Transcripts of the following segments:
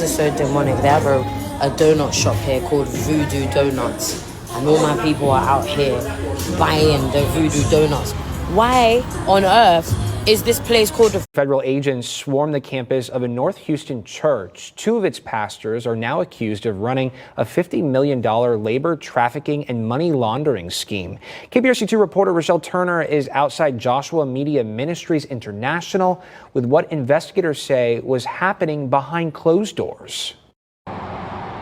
place is so demonic. They have a donut shop here called Voodoo Donuts. And all my people are out here buying the Voodoo Donuts. Why on earth is this place called the... Federal agents swarmed the campus of a North Houston church. Two of its pastors are now accused of running a $50 million labor trafficking and money laundering scheme. KPRC2 reporter Rochelle Turner is outside Joshua Media Ministries International with what investigators say was happening behind closed doors.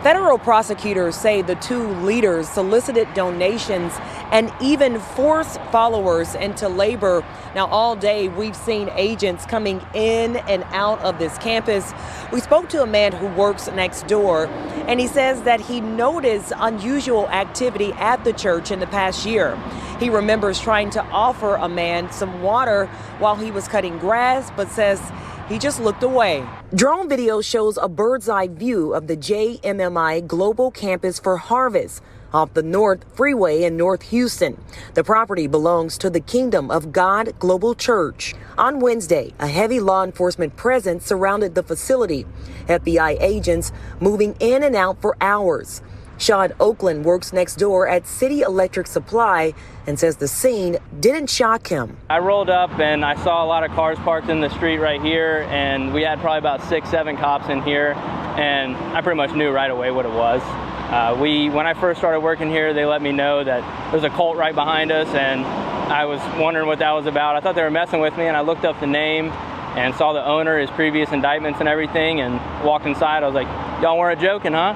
Federal prosecutors say the two leaders solicited donations and even forced followers into labor. Now, all day we've seen agents coming in and out of this campus. We spoke to a man who works next door, and he says that he noticed unusual activity at the church in the past year. He remembers trying to offer a man some water while he was cutting grass, but says he just looked away. Drone video shows a bird's eye view of the JMMI Global Campus for Harvest off the North Freeway in North Houston. The property belongs to the Kingdom of God Global Church. On Wednesday, a heavy law enforcement presence surrounded the facility, FBI agents moving in and out for hours. Sean Oakland works next door at City Electric Supply and says the scene didn't shock him. I rolled up and I saw a lot of cars parked in the street right here, and we had probably about 6-7 cops in here, and I pretty much knew right away what it was. When I first started working here, they let me know that there's a cult right behind us, and I was wondering what that was about. I thought they were messing with me, and I looked up the name and saw the owner, his previous indictments and everything, and walked inside. I was like, y'all weren't joking, huh?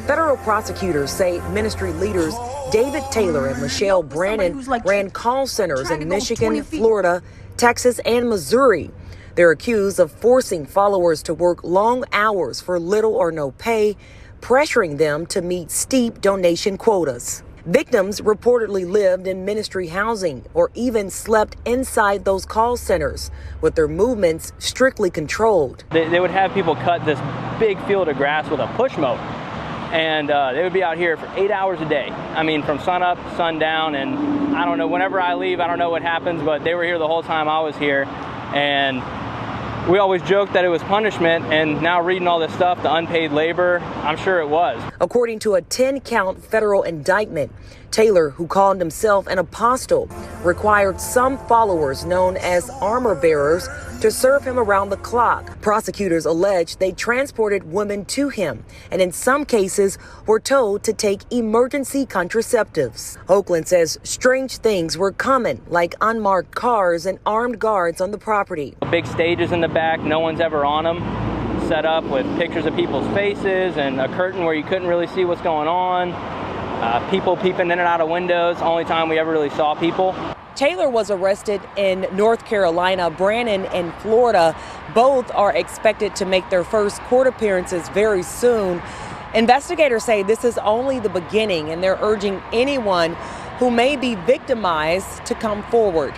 Federal prosecutors say ministry leaders David Taylor and Michelle Brannon ran call centers in Michigan, Florida, Texas, and Missouri. They're accused of forcing followers to work long hours for little or no pay, pressuring them to meet steep donation quotas. Victims reportedly lived in ministry housing or even slept inside those call centers, with their movements strictly controlled. They would have people cut this big field of grass with a push mower, and they would be out here for 8 hours a day. I mean, from sun up, sundown, and I don't know, whenever I leave, I don't know what happens, but they were here the whole time I was here, and we always joked that it was punishment, and now reading all this stuff, the unpaid labor, I'm sure it was. According to a 10-count federal indictment, Taylor, who called himself an apostle, required some followers known as armor bearers to serve him around the clock. Prosecutors allege they transported women to him and in some cases were told to take emergency contraceptives. Oakland says strange things were common, like unmarked cars and armed guards on the property. Big stages in the back, no one's ever on them, set up with pictures of people's faces and a curtain where you couldn't really see what's going on. People peeping in and out of windows, only time we ever really saw people. Taylor was arrested in North Carolina, Brannon in Florida. Both are expected to make their first court appearances very soon. Investigators say this is only the beginning, and they're urging anyone who may be victimized to come forward.